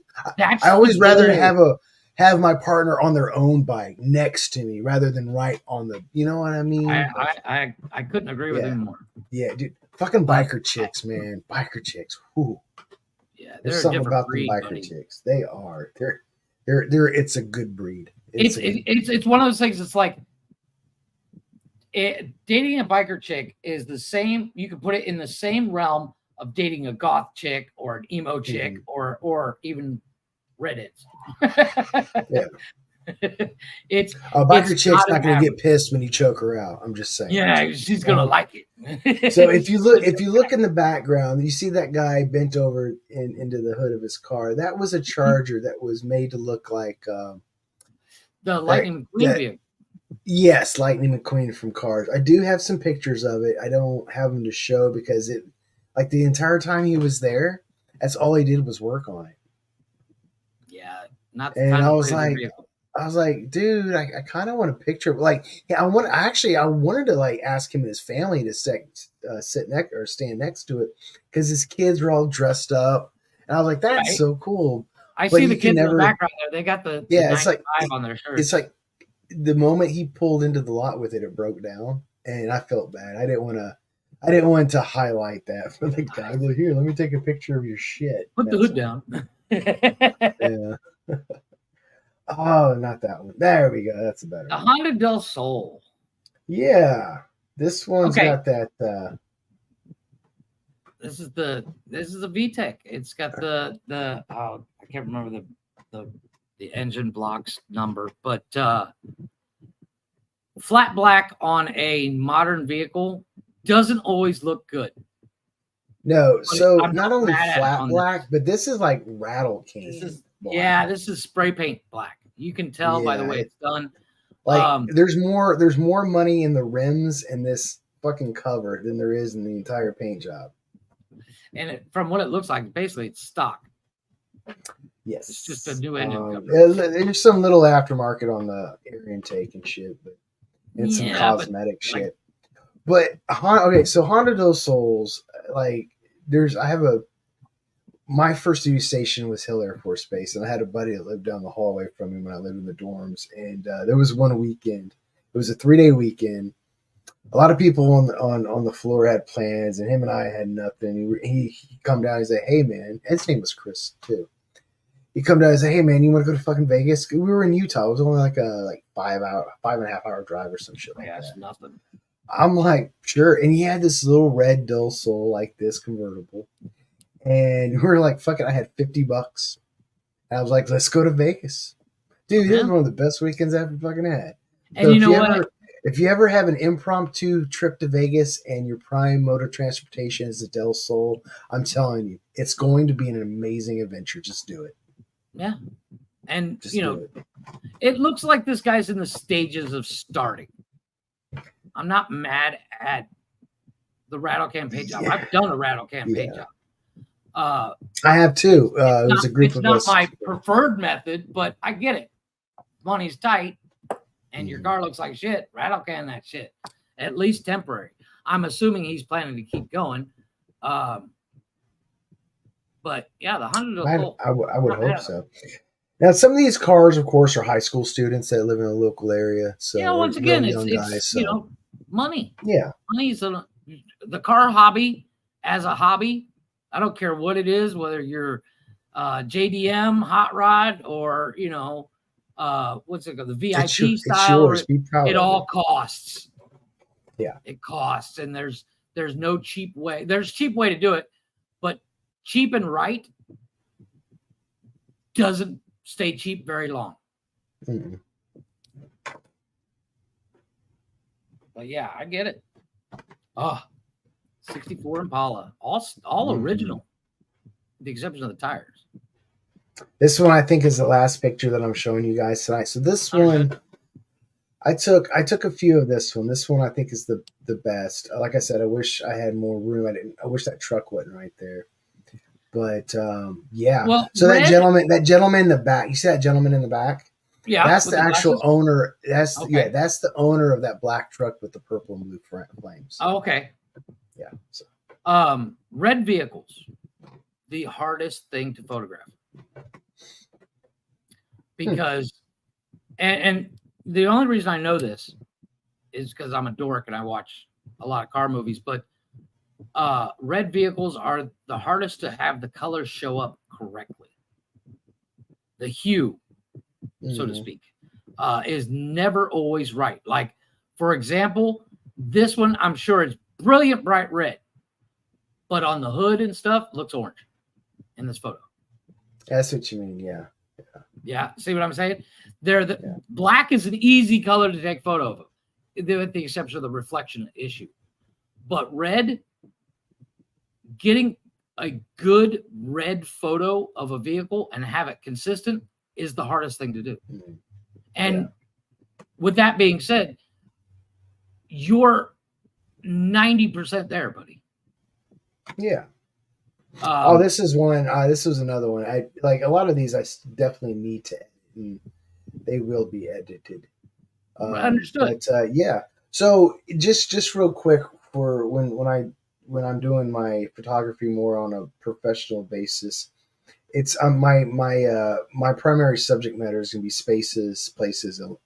rather have my partner on their own bike next to me rather than right on the, you know what I mean? I couldn't agree with him more. Yeah, dude. Fucking biker chicks, man. Biker chicks. Whew. Yeah, there's something about the biker chicks. They are. They're. It's a good breed. It's one of those things. It's like dating a biker chick is the same. You can put it in the same realm of dating a goth chick or an emo chick or even redheads. Yeah. It's a biker chick's not going to get pissed when you choke her out. I'm just saying. Yeah, she's going to like it. So if you look in the background, you see that guy bent over into the hood of his car. That was a Charger that was made to look like the Lightning McQueen vehicle. Yes, Lightning McQueen from Cars. I do have some pictures of it. I don't have them to show because it, like the entire time he was there, that's all he did was work on it. Yeah, not. And I was like, dude, I kind of want a picture. Like, yeah, I wanted to like ask him and his family to sit next or stand next to it because his kids were all dressed up, and I was like, that's so cool. I see the kids in the background there. They got the it's like on their shirts. It's like the moment he pulled into the lot with it, it broke down, and I felt bad. I didn't want to highlight that for the guy. Well, here, let me take a picture of your shit. Put the hood down. Yeah. Oh, not that one. There we go. That's a better the one. Honda Del Sol. Yeah. This one's got that This is a VTEC. It's got the I can't remember the engine blocks number, but flat black on a modern vehicle doesn't always look good. No, so not only flat black, but this is like rattle cane. This is spray paint black. You can tell by the way it's done. Like there's more money in the rims and this fucking cover than there is in the entire paint job. And from what it looks like, basically it's stock. Yes, it's just a new engine cover. There's some little aftermarket on the air intake and shit, but it's some cosmetic shit. But so Honda Del Sols, like my first duty station was Hill Air Force Base, and I had a buddy that lived down the hallway from me when I lived in the dorms. And there was one weekend. It was a 3-day weekend. A lot of people on the floor had plans, and him and I had nothing. He come down and say, "Hey man," and his name was Chris too. He come down and say, "Hey man, you want to go to fucking Vegas?" We were in Utah. It was only like a 5.5 hour drive or some shit like that. Nothing. I'm like, sure. And he had this little red Del Sol like this convertible. And we were like, fuck it. I had $50. And I was like, let's go to Vegas. Dude, this was one of the best weekends I ever fucking had. And so you know what? If you ever have an impromptu trip to Vegas and your prime mode of transportation is the Del Sol, I'm telling you, it's going to be an amazing adventure. Just do it. Yeah. And, it looks like this guy's in the stages of starting. I'm not mad at the rattle can paint job. I've done a rattle can paint job. I have too. It was a group of us. It's not my preferred method, but I get it. Money's tight, and your car looks like shit. Rattle can that shit, at least temporary. I'm assuming he's planning to keep going. But yeah, the 100. I would hope so. Now, some of these cars, of course, are high school students that live in a local area. So, Yeah, once real again, young guys. it's So, money. yeah. Money's the car hobby as a hobby. I don't care what it is, whether you're JDM hot rod or what's it called, the VIP It's style. yours. Be proud It of all it. costs. Yeah. It costs, and there's no cheap way. There's a cheap way to do it, but cheap and right doesn't stay cheap very long. Mm-mm. But yeah, I get it. Oh, 64 Impala, all original, with the exception of the tires. This one, I think, is the last picture that I'm showing you guys tonight. So this one, I took a few of this one. This one, I think, is the best. Like I said, I wish I had more room. I wish that truck wasn't right there. But yeah. Well, so that gentleman in the back. You see that gentleman in the back? Yeah, that's the actual glasses? owner. That's Okay. that's the owner of that black truck with the purple and blue flames. Oh, okay. Yeah. So. Red vehicles, the hardest thing to photograph because, and the only reason I know this is because I'm a dork and I watch a lot of car movies. But red vehicles are the hardest to have the colors show up correctly. The hue, so to speak, is never always right. Like, for example, this one, I'm sure it's brilliant bright red, but on the hood and stuff looks orange in this photo. That's what you mean, yeah. Yeah, see what I'm saying? Black is an easy color to take photo of, with the exception of the reflection issue. But red, getting a good red photo of a vehicle and have it consistent is the hardest thing to do. And with that being said, you're 90% there, buddy. Yeah. This is one. This was another one. I like a lot of these. I definitely need to edit, and they will be edited. Understood. But yeah. So just real quick for when I'm doing my photography more on a professional basis, it's my primary subject matter is going to be spaces, places, and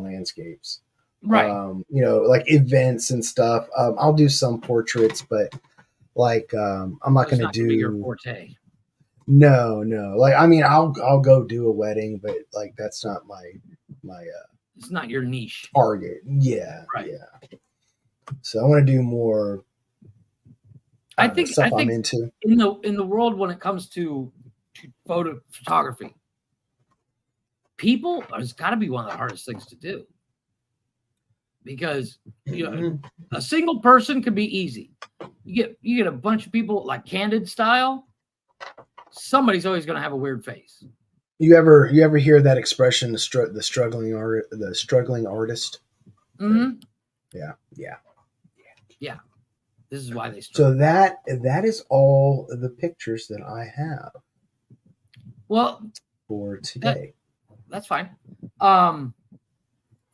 landscapes. Right. Like events and stuff. I'll do some portraits, but like I'm not going to do your forte. No. Like I mean, I'll go do a wedding, but like that's not my it's not your niche target. Yeah. Right. Yeah. So I want to do more. I think I'm into in the world when it comes to photography, people has got to be one of the hardest things to do because a single person can be easy. You get a bunch of people like candid style. Somebody's always going to have a weird face. You ever hear that expression, the struggling artist? Mm-hmm. Yeah. This is why they struggle. So that is all the pictures that I have. Well, for today. That's fine. Go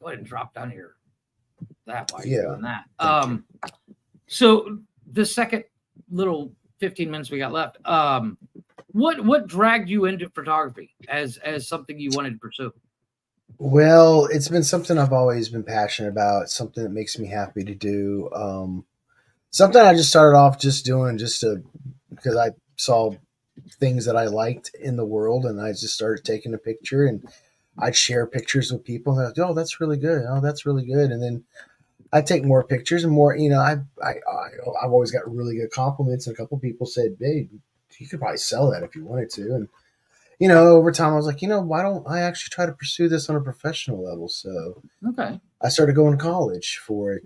ahead and drop down here. That while you're doing that. So the second little 15 minutes we got left. What dragged you into photography as something you wanted to pursue? Well, it's been something I've always been passionate about, something that makes me happy to do. Something I just started off just doing because I saw things that I liked in the world, and I just started taking a picture, and I'd share pictures with people. And oh, that's really good. Oh, that's really good. And then I'd take more pictures and more. I've always got really good compliments, and a couple people said, "Babe, you could probably sell that if you wanted to." And over time, I was like, why don't I actually try to pursue this on a professional level? So okay, I started going to college for it.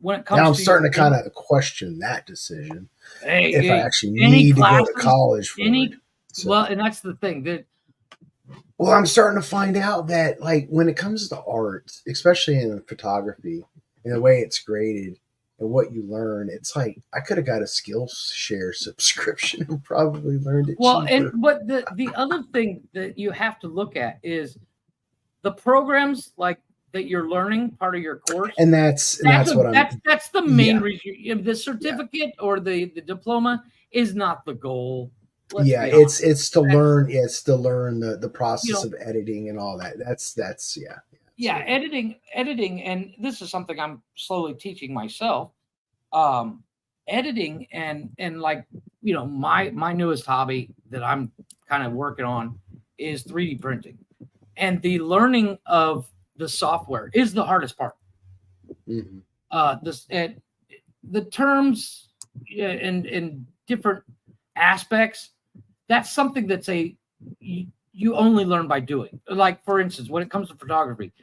When it comes now I'm to starting to kind of question that decision. If I actually any need classes, to go to college for it. So, well, and that's the thing that. Well, I'm starting to find out that, like, when it comes to art, especially in photography, and the way it's graded and what you learn, it's like I could have got a Skillshare subscription and probably learned it. Well, cheaper. but the other thing that you have to look at is the programs like that you're learning part of your course, and that's the main reason. The certificate or the diploma is not the goal. let's Yeah, be honest. it's to That's, learn. Yeah, it's to learn the you process know, of editing and all that. That's yeah, yeah, absolutely. editing, and this is something I'm slowly teaching myself. Um, editing and like, my newest hobby that I'm kind of working on is 3D printing, and the learning of the software is the hardest part. Mhm. This and the terms, yeah, and different aspects, that's something that's you only learn by doing. Like, for instance, when it comes to photography,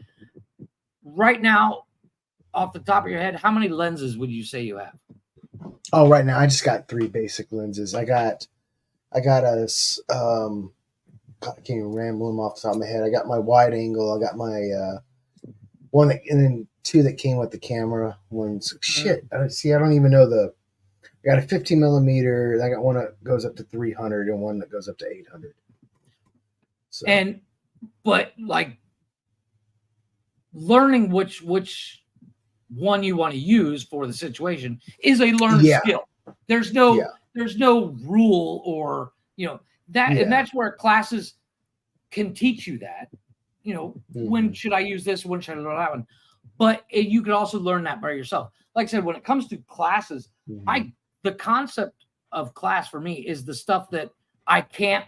right now, off the top of your head, how many lenses would you say you have? Oh, right now I just got three basic lenses. I got God, I can't even ramble them off the top of my head. I got my wide angle. I got my one that, and then two that came with the camera. One's shit. I don't see. I don't even know the. I got a 50 millimeter. I got one that goes up to 300 and one that goes up to 800. So And but like, learning which one you want to use for the situation is a learned yeah, skill. There's yeah, no rule, or that, and yeah. that's where classes can teach you that. When Mhm. should I use this? When should I learn that one? But you can also learn that by yourself. Like I said, when it comes to classes, Mhm. I the concept of class for me is the stuff that I can't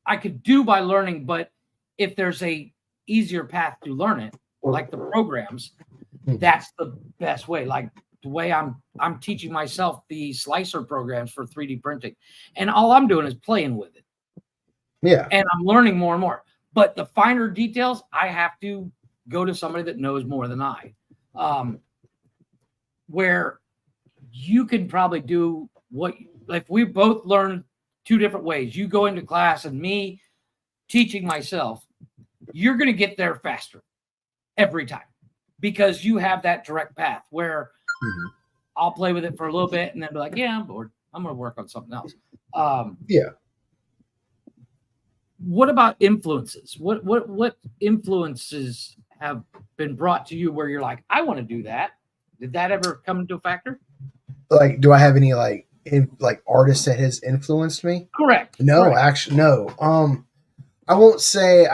I could do by learning, but if there's a easier path to learn it, like the programs, Mhm. that's the best way. Like the way I'm teaching myself the slicer programs for 3D printing, and all I'm doing is playing with it, Yeah. and I'm learning more and more. But the finer details, I have to go to somebody that knows more than I. Um, where you can probably do what, like, we both learn two different ways. You go into class and me teaching myself, you're going to get there faster every time because you have that direct path where Mhm. I'll play with it for a little bit and then be like, yeah, I'm bored. I'm going to work on something else. Um, Yeah. what about influences? What influences have been brought to you where you're like, I want to do that? Did that ever come into a factor? Like, do I have any like artists that has influenced me? Correct. No, Correct. actually, no. I won't say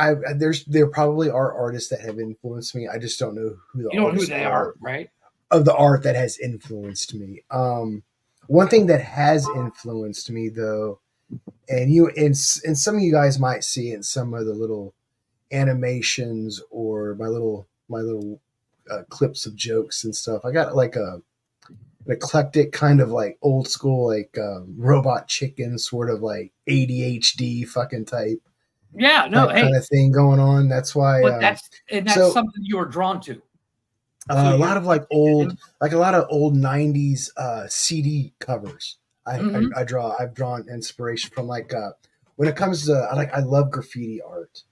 there probably are artists that have influenced me. I just don't know who the You don't know who artists they are are, right? of the art that has influenced me. One thing that has influenced me though, and some of you guys might see it in some of the little animations or my little clips of jokes and stuff. I got like an eclectic kind of like old school like robot chicken sort of like ADHD fucking Yeah, no, type kind hey, of thing going on. That's why. but that's So something you are drawn to. So a you're lot of like a lot of old '90s CD covers. mm-hmm. I've drawn inspiration from like when it comes to I love graffiti art.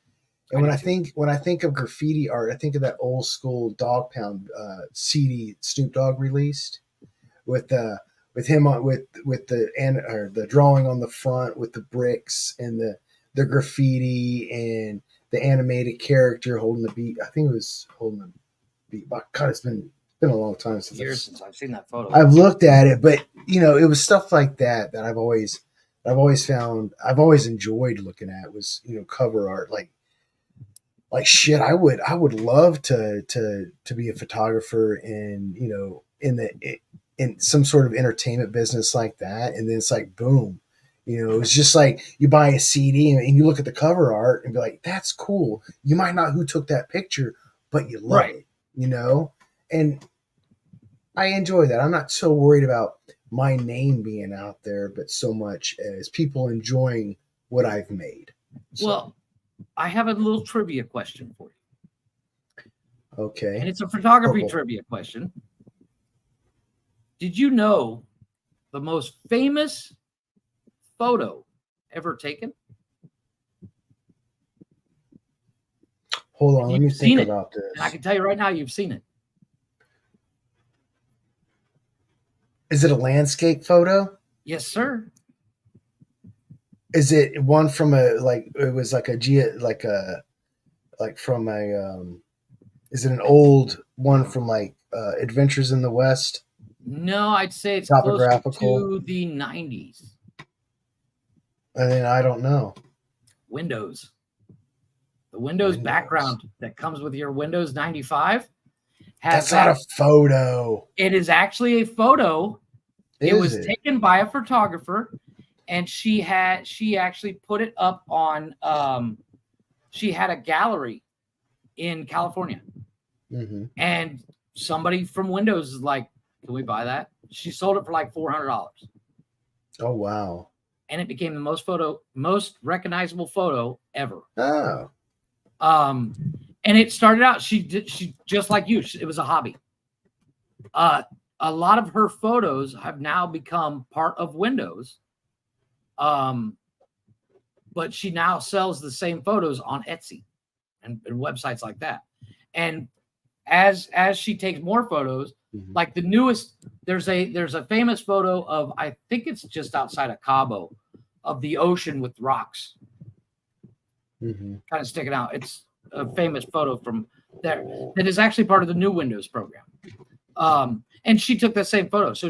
And I do too. when I think of graffiti art, I think of that old school Dog Pound CD Snoop Dogg released with him on with the drawing on the front with the bricks and the graffiti and the animated character holding the beat. I think it was holding the beat. My God, it's been a long time since Years since I've seen that photo. I've looked at it, but it was stuff like that that I've always enjoyed looking at was cover art like shit. I would love to be a photographer and in some sort of entertainment business like that. And then it's like boom, it's just like you buy a CD and you look at the cover art and be like, that's cool. You might not who took that picture, but you love Right. it. And I enjoy that. I'm not so worried about my name being out there, but so much as people enjoying what I've made. So, Well, I have a little trivia question for you, and okay. it's a photography Oh, trivia question. Did you know the most famous photo ever taken? hold on. And Let me you've think seen it, about and I this. can tell you right now, you've seen it. Is it a landscape photo? Yes, sir. Is it one from it was like like from is it an old one from like Adventures in the West? No, I'd say it's closer Topographical. to the 90s. And then I don't know. Windows. The Windows background that comes with your Windows 95 has That's not a photo. It is actually a photo. It was taken by a photographer, and she actually put it up on she had a gallery in California. Mm-hmm. And somebody from Windows is like, can we buy that? She sold it for like $400. Oh wow. And it became the most recognizable photo ever. Oh. And it started out, she just like you, it was a hobby. A lot of her photos have now become part of Windows. But she now sells the same photos on Etsy and websites like that. And as she takes more photos, like the newest, there's a famous photo of, I think it's just outside of Cabo, of the ocean with rocks kind of sticking out. It's a famous photo from there that is actually part of the new Windows program. And she took that same photo. So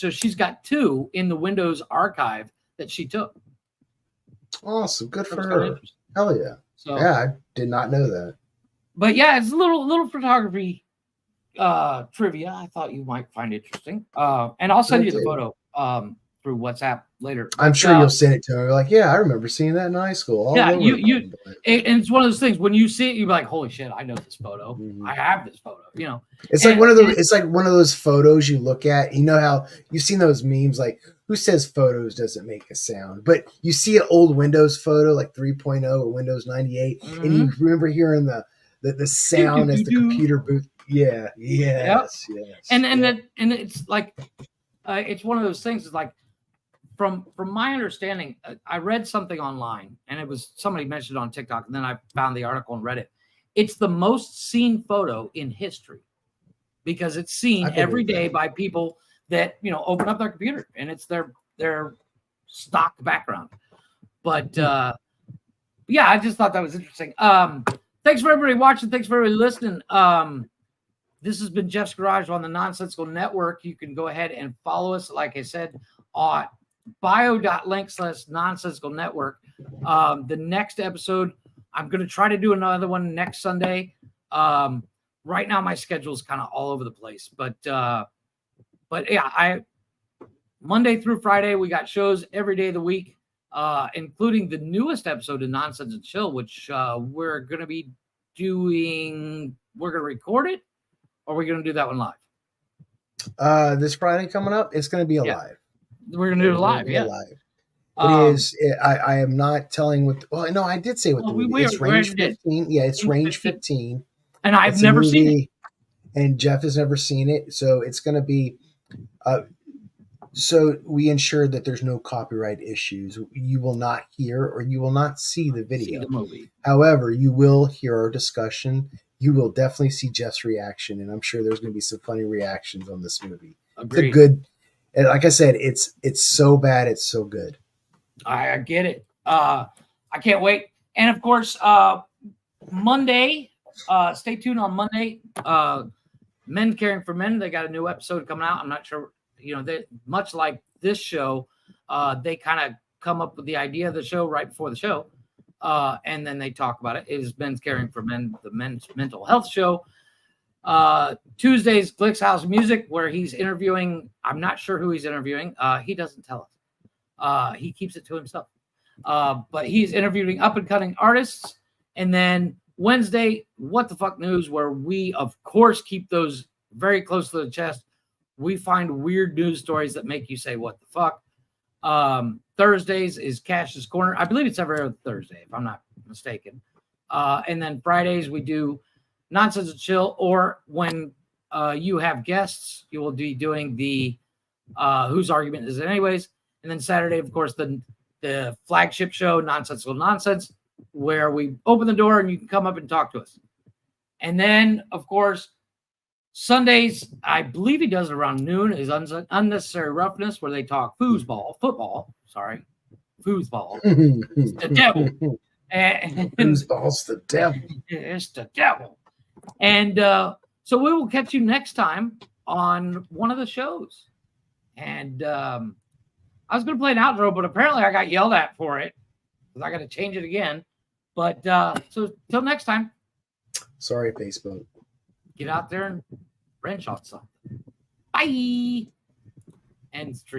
she's got two in the Windows archive that she took. Awesome. Good for her. Hell yeah. So, yeah, I did not know that. But yeah, it's a little photography trivia I thought you might find interesting. And I'll send you the photo through WhatsApp later. I'm sure you'll send it to me. Like, yeah, I remember seeing that in high school. Yeah, and it's one of those things when you see it, you're like, holy shit, I know this photo. I have this photo. You know, it's like one of those. It's like one of those photos you look at. You know how you've seen those memes, like who says photos doesn't make a sound, but you see an old Windows photo like 3.0 or Windows 98, and you remember hearing the sound as the computer boot. Yeah, yes. And it's like it's one of those things. It's like from my understanding, I read something online, and it was somebody mentioned it on TikTok, and then I found the article and read it. It's the most seen photo in history because it's seen every day by people that open up their computer, and it's their stock background. But yeah, I just thought that was interesting. Thanks for everybody watching. Thanks for everybody listening. This has been Jeff's Garage on the Nonsensical Network. You can go ahead and follow us, like I said, on bio.link/nonsensical network. The next episode, I'm going to try to do another one next Sunday. Right now, my schedule is kind of all over the place, but yeah, Monday through Friday, we got shows every day of the week, including the newest episode of Nonsense and Chill, which we're going to be doing. We're going to record it, or we're going to do that one live. This Friday coming up, it's going to be a live. We're going to do it live. Yeah. Live. It is. I am not telling what. Well, no, I did say what the movie. It's range 15. Yeah, it's range 15. And I've never seen it. And Jeff has never seen it, so it's going to be. So we ensure that there's no copyright issues. You will not hear or you will not see the video. See the movie. However, you will hear our discussion. You will definitely see Jeff's reaction, and I'm sure there's going to be some funny reactions on this movie. Agreed. It's a good. And like I said, it's so bad, it's so good. I get it. I can't wait. And of course, Monday. Stay tuned on Monday. Men Caring for Men. They got a new episode coming out. I'm not sure. They much like this show. They kind of come up with the idea of the show right before the show, and then they talk about it. It is Men's Caring for Men, the men's mental health show. Tuesdays, Glick's House of Music, where he's interviewing. I'm not sure who he's interviewing. He doesn't tell us. He keeps it to himself. But he's interviewing up and coming artists. And then Wednesday, What the Fuck News, where we, of course, keep those very close to the chest. We find weird news stories that make you say, what the fuck? Thursdays is Cash's Corner. I believe it's every other Thursday, if I'm not mistaken. And then Fridays, we do Nonsense and Chill, or when you have guests, you will be doing the Whose Argument Is It Anyways? And then Saturday, of course, the flagship show, Nonsensical Nonsense, where we open the door and you can come up and talk to us. And then, of course, Sundays, I believe he does it around noon, is Unnecessary Roughness, where they talk foosball. It's the devil. And Foosball's the devil. It's the devil. And so we will catch you next time on one of the shows. And I I was going to play an outro, but apparently I got yelled at for it because I got to change it again. But so till next time, Sorry, Facebook. get out there and wrench on something. Bye. And stream.